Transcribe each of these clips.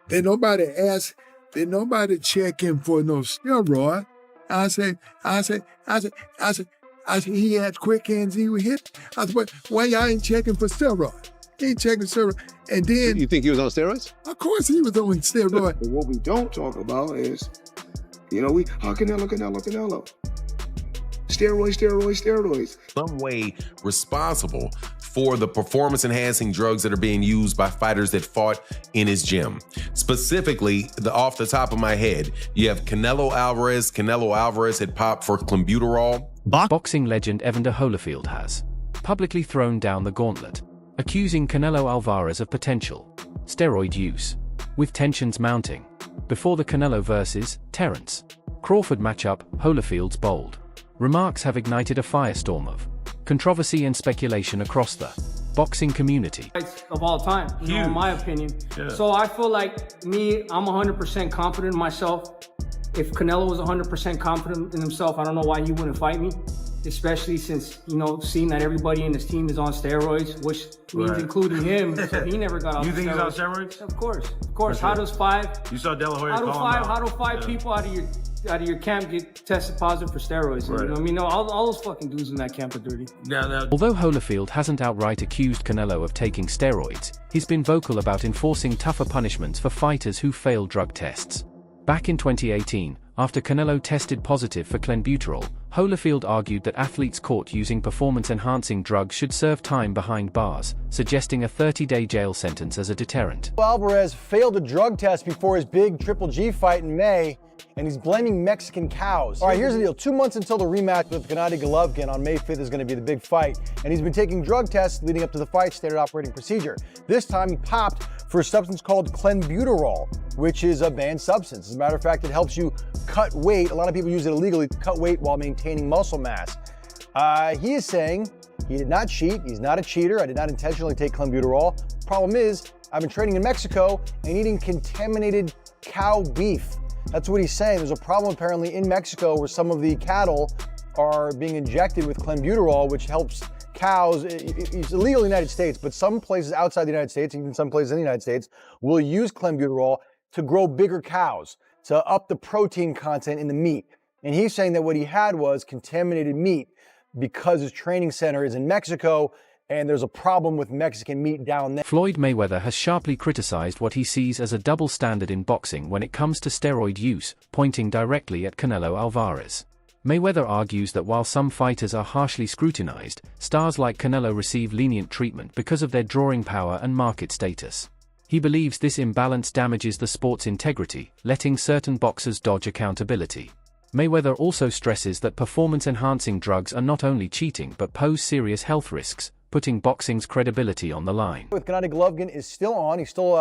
Did nobody ask, did nobody check him for no steroid? I said, he had quick hands, he would hit. I said, why y'all ain't checking for steroid? He ain't checking steroid. And then... You think he was on steroids? Of course he was on steroid. But what we don't talk about is, Canelo. Steroids. Some way responsible for the performance-enhancing drugs that are being used by fighters that fought in his gym. Specifically, off the top of my head, you have Canelo Alvarez. Canelo Alvarez had popped for clenbuterol. Boxing legend Evander Holyfield has publicly thrown down the gauntlet, accusing Canelo Alvarez of potential steroid use, with tensions mounting before the Canelo vs. Terence Crawford matchup. Holyfield's bold remarks have ignited a firestorm of controversy and speculation across the boxing community. Of all time, in my opinion. Yeah. So I feel like I'm 100% confident in myself. If Canelo was 100% confident in himself, I don't know why he wouldn't fight me. Especially since, seeing that everybody in his team is on steroids, which means including him, so he never got off steroids. You think he's on steroids? Of course. How does five? You saw De La Hoya call him out. How do five people out of your camp get tested positive for steroids? Right. You know what I mean? No, all those fucking dudes in that camp are dirty. Although Holyfield hasn't outright accused Canelo of taking steroids, he's been vocal about enforcing tougher punishments for fighters who fail drug tests. Back in 2018, after Canelo tested positive for clenbuterol, Holyfield argued that athletes caught using performance-enhancing drugs should serve time behind bars, suggesting a 30-day jail sentence as a deterrent. Alvarez failed a drug test before his big Triple G fight in May, and he's blaming Mexican cows. All right, here's the deal. 2 months until the rematch with Gennady Golovkin on May 5th is going to be the big fight, and he's been taking drug tests leading up to the fight, standard operating procedure. This time he popped for a substance called clenbuterol, which is a banned substance. As a matter of fact, it helps you cut weight. A lot of people use it illegally to cut weight while maintaining muscle mass. He is saying he did not cheat. He's not a cheater. I did not intentionally take clenbuterol. Problem is, I've been training in Mexico and eating contaminated cow beef. That's what he's saying. There's a problem apparently in Mexico where some of the cattle are being injected with clenbuterol, which helps cows. It's illegal in the United States, but some places outside the United States, even some places in the United States, will use clenbuterol to grow bigger cows, to up the protein content in the meat. And he's saying that what he had was contaminated meat because his training center is in Mexico and there's a problem with Mexican meat down there. Floyd Mayweather has sharply criticized what he sees as a double standard in boxing when it comes to steroid use, pointing directly at Canelo Alvarez. Mayweather argues that while some fighters are harshly scrutinized, stars like Canelo receive lenient treatment because of their drawing power and market status. He believes this imbalance damages the sport's integrity, letting certain boxers dodge accountability. Mayweather also stresses that performance-enhancing drugs are not only cheating but pose serious health risks, putting boxing's credibility on the line. With Gennady Golovkin is still on. He's still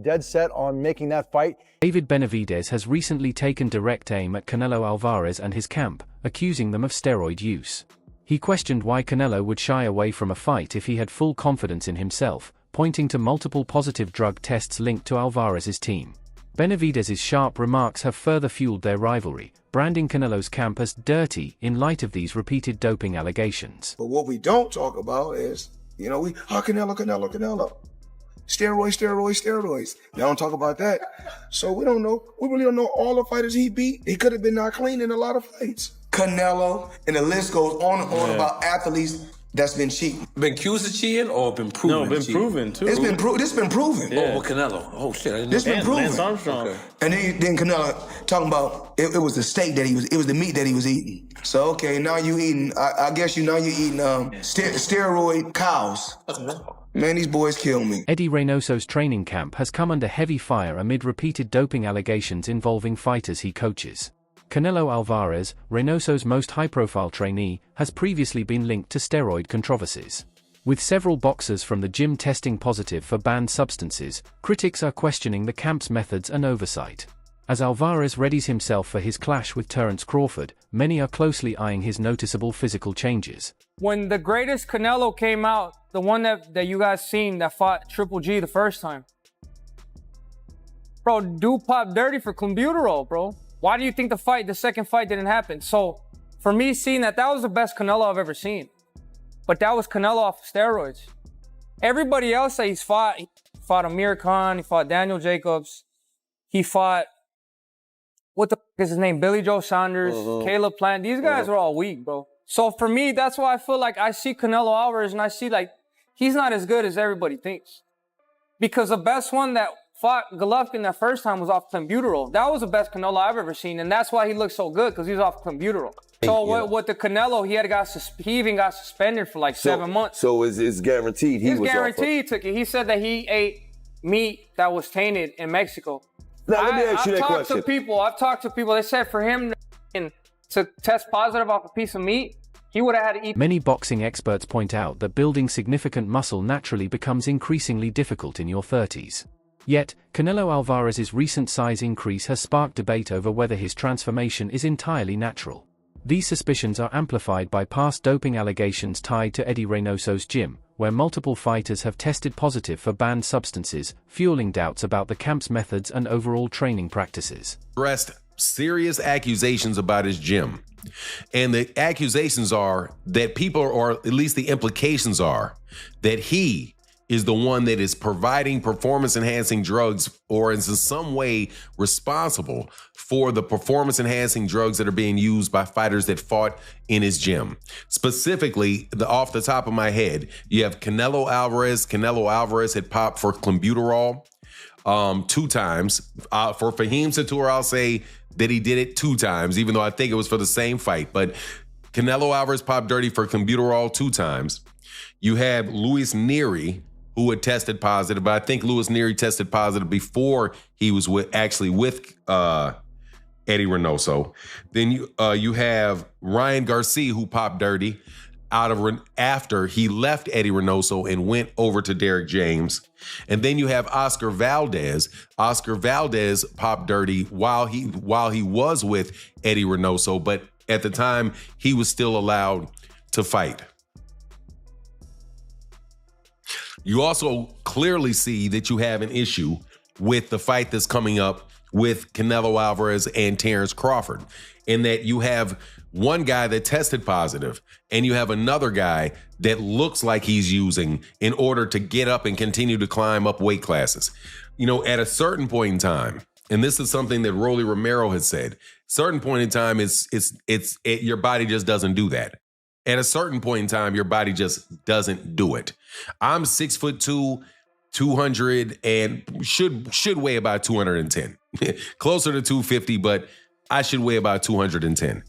dead set on making that fight. David Benavidez has recently taken direct aim at Canelo Alvarez and his camp, accusing them of steroid use. He questioned why Canelo would shy away from a fight if he had full confidence in himself, pointing to multiple positive drug tests linked to Alvarez's team. Benavidez's sharp remarks have further fueled their rivalry, branding Canelo's camp as dirty in light of these repeated doping allegations. But what we don't talk about is, Canelo. Steroids. They don't talk about that. So we really don't know all the fighters he beat. He could have been not clean in a lot of fights. Canelo, and the list goes on and on about athletes that's been cheating. Been accused of cheating or been proven? No, been proven too. This been proven. Yeah. Oh, with Canelo. Oh shit, I didn't know. This been proven. Lance Armstrong. Okay. And then Canelo talking about it was the steak that it was the meat that he was eating. So okay, now you eating. I guess you eating steroid cows. Man, these boys kill me. Eddie Reynoso's training camp has come under heavy fire amid repeated doping allegations involving fighters he coaches. Canelo Alvarez, Reynoso's most high-profile trainee, has previously been linked to steroid controversies. With several boxers from the gym testing positive for banned substances, critics are questioning the camp's methods and oversight. As Alvarez readies himself for his clash with Terence Crawford, many are closely eyeing his noticeable physical changes. When the greatest Canelo came out, the one that you guys seen that fought Triple G the first time, bro, dude popped dirty for clenbuterol, bro. Why do you think the second fight didn't happen? So, for me, seeing that was the best Canelo I've ever seen. But that was Canelo off steroids. Everybody else that he's fought fought Amir Khan. He fought Daniel Jacobs. He fought, what the f is his name? Billy Joe Saunders, Caleb Plant. These guys are all weak, bro. So for me, that's why I feel like I see Canelo Alvarez and I see like, he's not as good as everybody thinks. Because the best one that fought Golovkin that first time was off clenbuterol. That was the best Canelo I've ever seen, and that's why he looked so good, because he was off clenbuterol. So with the Canelo, he even got suspended for like 7 months. So it's guaranteed He's guaranteed took it. He said that he ate meat that was tainted in Mexico. Now, let me ask you that question. I've talked to people. They said for him to test positive off a piece of meat, he would have had to eat. Many boxing experts point out that building significant muscle naturally becomes increasingly difficult in your 30s. Yet, Canelo Alvarez's recent size increase has sparked debate over whether his transformation is entirely natural. These suspicions are amplified by past doping allegations tied to Eddie Reynoso's gym, where multiple fighters have tested positive for banned substances, fueling doubts about the camp's methods and overall training practices. Addressed serious accusations about his gym. And the accusations are that people, or at least the implications are, that he is the one that is providing performance-enhancing drugs or is in some way responsible for the performance-enhancing drugs that are being used by fighters that fought in his gym. Specifically, off the top of my head, you have Canelo Alvarez. Canelo Alvarez had popped for clenbuterol 2 times. For Fahim Satur, I'll say that he did it 2 times, even though I think it was for the same fight. But Canelo Alvarez popped dirty for clenbuterol 2 times. You have Luis Nery, who had tested positive, but I think Luis Nery tested positive before he was with Eddie Reynoso. Then you have Ryan Garcia, who popped dirty after he left Eddie Reynoso and went over to Derek James. And then you have Oscar Valdez. Oscar Valdez popped dirty while he was with Eddie Reynoso, but at the time he was still allowed to fight. You also clearly see that you have an issue with the fight that's coming up with Canelo Alvarez and Terence Crawford, in that you have one guy that tested positive and you have another guy that looks like he's using in order to get up and continue to climb up weight classes. You know, at a certain point in time, and this is something that Rolly Romero has said, certain point in time, your body just doesn't do that. At a certain point in time, your body just doesn't do it. I'm 6'2", 200, and should weigh about 210. Closer to 250, but I should weigh about 210.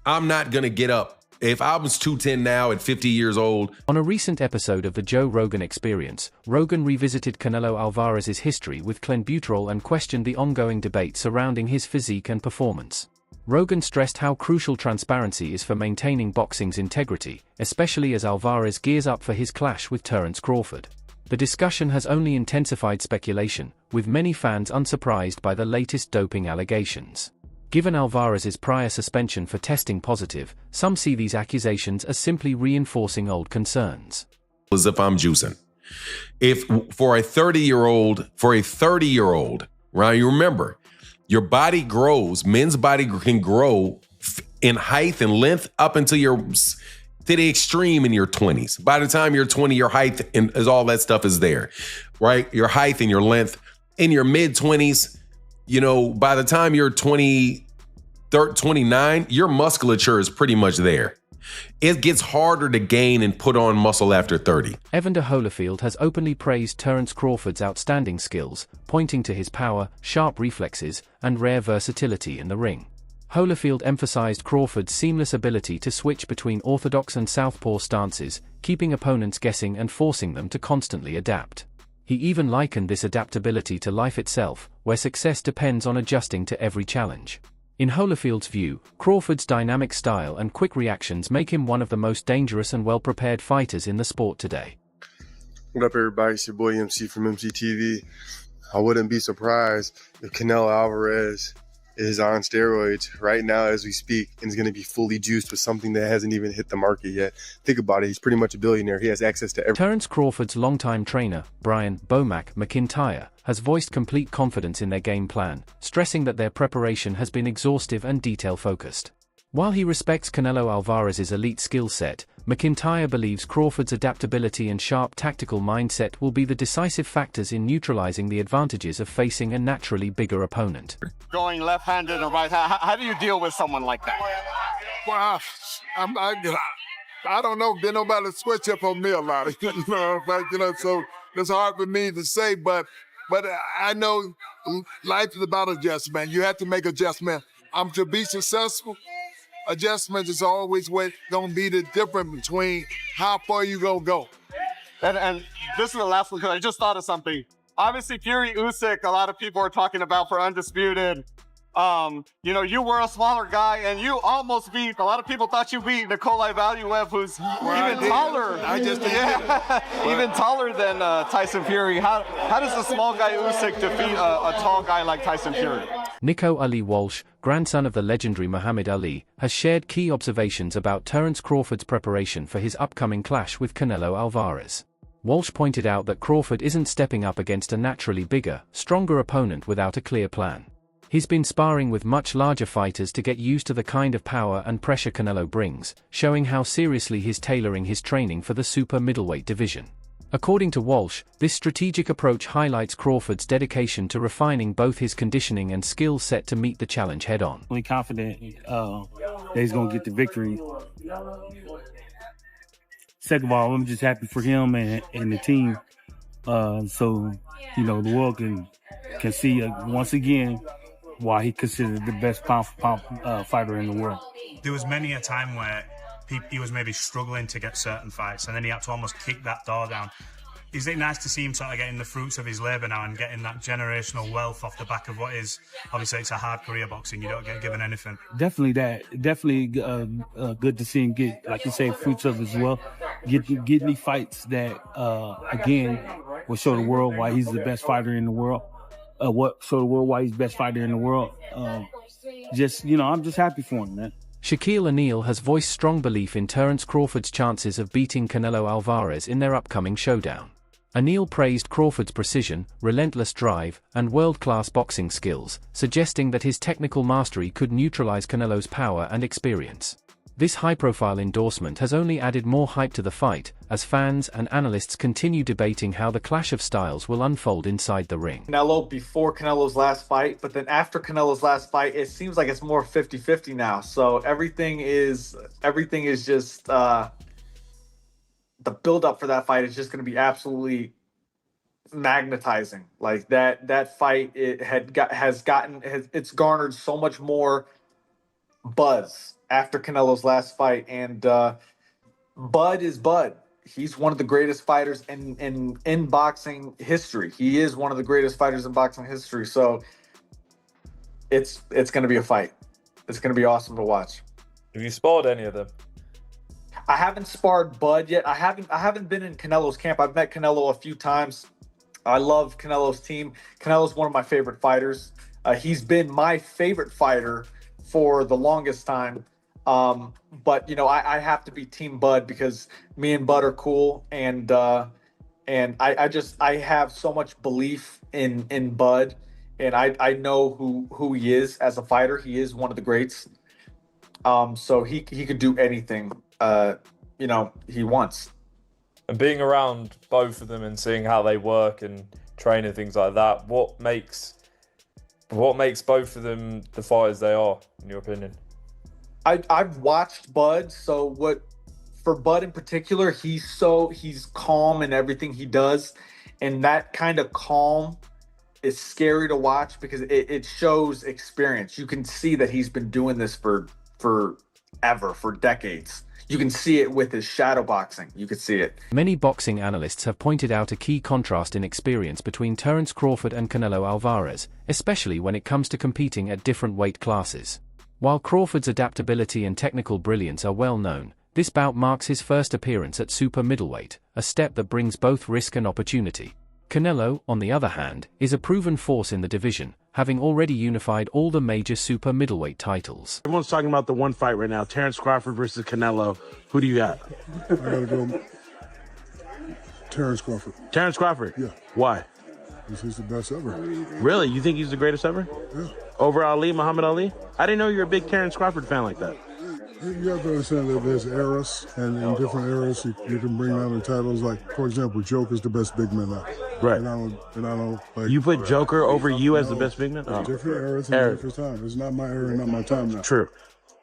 I'm not going to get up. If I was 210 now at 50 years old. On a recent episode of the Joe Rogan Experience, Rogan revisited Canelo Alvarez's history with clenbuterol and questioned the ongoing debate surrounding his physique and performance. Rogan stressed how crucial transparency is for maintaining boxing's integrity, especially as Alvarez gears up for his clash with Terence Crawford. The discussion has only intensified speculation, with many fans unsurprised by the latest doping allegations. Given Alvarez's prior suspension for testing positive, some see these accusations as simply reinforcing old concerns. As if I'm juicing. If for a 30-year-old, right, you remember, your body grows, men's body can grow in height and length up until to the extreme in your 20s. By the time you're 20, your height and all that stuff is there, right? Your height and your length. In your mid-20s, you know, by the time you're 29, your musculature is pretty much there. It gets harder to gain and put on muscle after 30. Evander Holyfield has openly praised Terence Crawford's outstanding skills, pointing to his power, sharp reflexes, and rare versatility in the ring. Holyfield emphasized Crawford's seamless ability to switch between orthodox and southpaw stances, keeping opponents guessing and forcing them to constantly adapt. He even likened this adaptability to life itself, where success depends on adjusting to every challenge. In Holyfield's view, Crawford's dynamic style and quick reactions make him one of the most dangerous and well-prepared fighters in the sport today. What up, everybody? It's your boy MC from MCTV. I wouldn't be surprised if Canelo Alvarez is on steroids right now as we speak and is going to be fully juiced with something that hasn't even hit the market yet. Think about it. He's pretty much a billionaire. He has access to everything. Terence Crawford's longtime trainer, Brian "Bomac" McIntyre, has voiced complete confidence in their game plan, stressing that their preparation has been exhaustive and detail-focused. While he respects Canelo Alvarez's elite skill set, McIntyre believes Crawford's adaptability and sharp tactical mindset will be the decisive factors in neutralizing the advantages of facing a naturally bigger opponent. Going left-handed or right, how do you deal with someone like that? Well, I don't know. Didn't nobody switch up on me a lot. So it's hard for me to say, but I know life is about adjustment. You have to make adjustment. To be successful, adjustment is always going to be the difference between how far you going to go. And this is the last one, because I just thought of something. Obviously, Fury Usyk, a lot of people are talking about for undisputed. You were a smaller guy, and you almost beat. A lot of people thought you beat Nikolai Valuev, who's even taller. Even taller than Tyson Fury. How does the small guy Usyk defeat a tall guy like Tyson Fury? Nico Ali Walsh, grandson of the legendary Muhammad Ali, has shared key observations about Terence Crawford's preparation for his upcoming clash with Canelo Alvarez. Walsh pointed out that Crawford isn't stepping up against a naturally bigger, stronger opponent without a clear plan. He's been sparring with much larger fighters to get used to the kind of power and pressure Canelo brings, showing how seriously he's tailoring his training for the super middleweight division. According to Walsh, this strategic approach highlights Crawford's dedication to refining both his conditioning and skill set to meet the challenge head-on. I'm really confident that he's going to get the victory. Second of all, I'm just happy for him and the team. So, the world can see once again why he considered the best pound-for-pound fighter in the world. There was many a time where he was maybe struggling to get certain fights, and then he had to almost kick that door down. Is it nice to see him sort of getting the fruits of his labour now and getting that generational wealth off the back of what is, obviously it's a hard career boxing, you don't get given anything. Definitely good to see him get, like you say, fruits of his wealth, getting these fights that, again, will show the world why he's the best fighter in the world. Show the world why he's the best fighter in the world. I'm just happy for him, man. Shaquille O'Neal has voiced strong belief in Terence Crawford's chances of beating Canelo Alvarez in their upcoming showdown. O'Neal praised Crawford's precision, relentless drive, and world-class boxing skills, suggesting that his technical mastery could neutralize Canelo's power and experience. This high-profile endorsement has only added more hype to the fight, as fans and analysts continue debating how the clash of styles will unfold inside the ring. Canelo before Canelo's last fight, but then after Canelo's last fight, it seems like it's more 50-50 now. So everything is just the build-up for that fight is just going to be absolutely magnetizing. Like that fight, it's garnered so much more buzz after Canelo's last fight, and Bud is Bud. He's one of the greatest fighters in boxing history. He is one of the greatest fighters in boxing history. So it's going to be a fight. It's going to be awesome to watch. Have you sparred any of them? I haven't sparred Bud yet. I haven't been in Canelo's camp. I've met Canelo a few times. I love Canelo's team. Canelo's one of my favorite fighters. He's been my favorite fighter for the longest time. But I have to be Team Bud because me and Bud are cool, and I have so much belief in Bud, and I know who he is as a fighter. He is one of the greats. So he could do anything he wants. And being around both of them and seeing how they work and train and things like that, what makes both of them the fighters they are, in your opinion? I've watched Bud, so for Bud in particular, he's calm in everything he does, and that kind of calm is scary to watch because it shows experience. You can see that he's been doing this for decades. You can see it with his shadow boxing. You can see it. Many boxing analysts have pointed out a key contrast in experience between Terence Crawford and Canelo Alvarez, especially when it comes to competing at different weight classes. While Crawford's adaptability and technical brilliance are well known, this bout marks his first appearance at super middleweight, a step that brings both risk and opportunity. Canelo, on the other hand, is a proven force in the division, having already unified all the major super middleweight titles. Everyone's talking about the one fight right now, Terence Crawford versus Canelo. Who do you got? I gotta go Terence Crawford. Terence Crawford? Yeah. Why? Because he's the best ever. Really? You think he's the greatest ever? Yeah. Over Ali, Muhammad Ali? I didn't know you were a big Terence Crawford fan like that. Yeah, You have to understand that there's eras, and in different eras, you can bring down the titles. Like, for example, Joker's the best big man now. Right. And I don't like. You put Joker over you as the best big man? Oh. Different eras and different time. It's not my era, not my time now. True.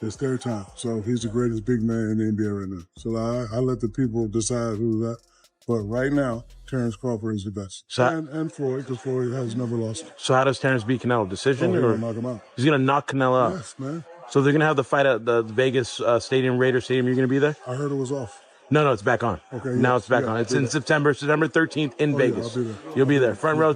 It's their time. So he's the greatest big man in the NBA right now. So I let the people decide who's that. But right now, Terence Crawford is the best. So, and Floyd, because Floyd has never lost. So how does Terence beat Canelo? Decision? He's or going to knock him out. He's going to knock Canelo out? Yes, man. So they're going to have the fight at the Vegas Stadium, Raider Stadium. You're going to be there? I heard it was off. No, it's back on. Okay. Now it's back on. It's in September 13th in Vegas. Yeah, I'll be there. You'll be there. Front row?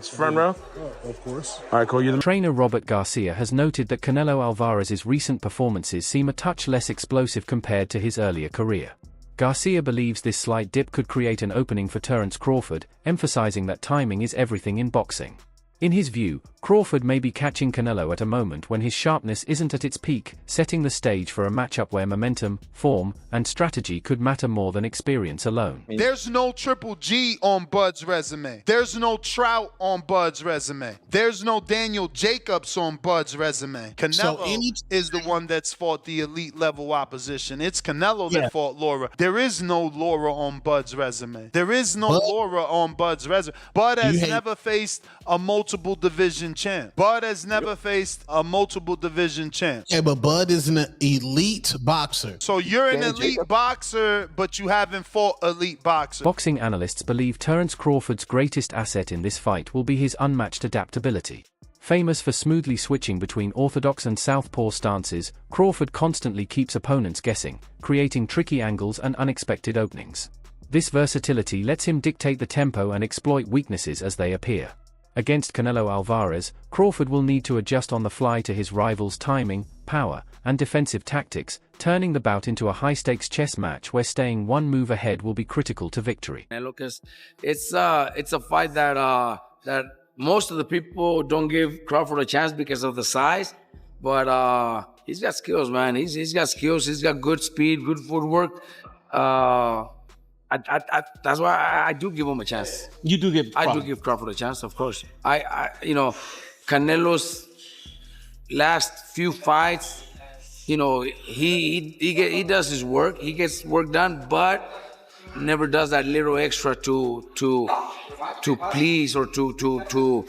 Of course. All right, cool. Trainer Robert Garcia has noted that Canelo Alvarez's recent performances seem a touch less explosive compared to his earlier career. Garcia believes this slight dip could create an opening for Terence Crawford, emphasizing that timing is everything in boxing. In his view, Crawford may be catching Canelo at a moment when his sharpness isn't at its peak, setting the stage for a matchup where momentum, form, and strategy could matter more than experience alone. There's no Triple G on Bud's resume. There's no Trout on Bud's resume. There's no Daniel Jacobs on Bud's resume. Canelo is the one that's fought the elite level opposition. It's Canelo that fought Laura. There is no Laura on Bud's resume. There is no Laura on Bud's resume. Bud has never faced a multiple division champ. Bud has never faced a multiple division champ. Yeah, but Bud is an elite boxer. So you're an elite boxer, but you haven't fought elite boxers. Boxing analysts believe Terence Crawford's greatest asset in this fight will be his unmatched adaptability. Famous for smoothly switching between orthodox and southpaw stances, Crawford constantly keeps opponents guessing, creating tricky angles and unexpected openings. This versatility lets him dictate the tempo and exploit weaknesses as they appear. Against Canelo Alvarez, Crawford will need to adjust on the fly to his rival's timing, power, and defensive tactics, turning the bout into a high-stakes chess match where staying one move ahead will be critical to victory. Because it's a fight that most of the people don't give Crawford a chance because of the size, but he's got skills, man. He's got skills. He's got good speed, good footwork. That's why I do give him a chance. You do give Crawford. I do give Crawford a chance, of course. Canelo's last few fights, he does his work. He gets work done, but never does that little extra to please or to.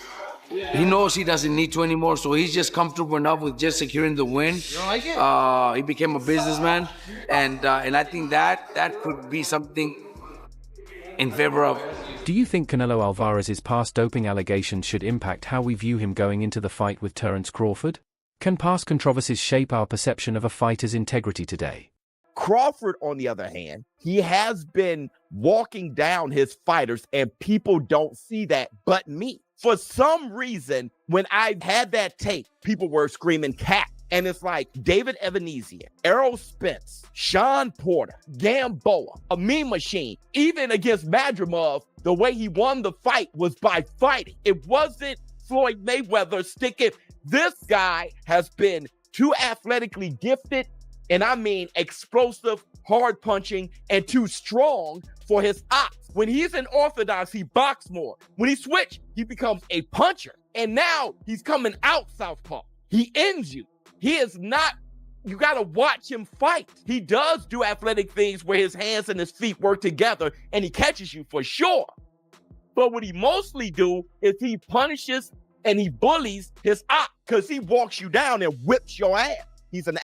He knows he doesn't need to anymore, so he's just comfortable enough with just securing the win. You don't like it? He became a businessman, and I think that could be something in favor of. Do you think Canelo Alvarez's past doping allegations should impact how we view him going into the fight with Terence Crawford? Can past controversies shape our perception of a fighter's integrity today? Crawford, on the other hand, he has been walking down his fighters, and people don't see that but me. For some reason, when I had that tape, people were screaming cat. And it's like David Evanesia, Errol Spence, Sean Porter, Gamboa, a Mean Machine. Even against Madrimov, the way he won the fight was by fighting. It wasn't Floyd Mayweather sticking. This guy has been too athletically gifted, and I mean explosive, hard punching, and too strong for his ops. When he's in orthodox, he boxes more. When he switches, he becomes a puncher. And now he's coming out southpaw. He ends you. He is not, you got to watch him fight. He does do athletic things where his hands and his feet work together and he catches you for sure. But what he mostly do is he punishes and he bullies his op because he walks you down and whips your ass. He's an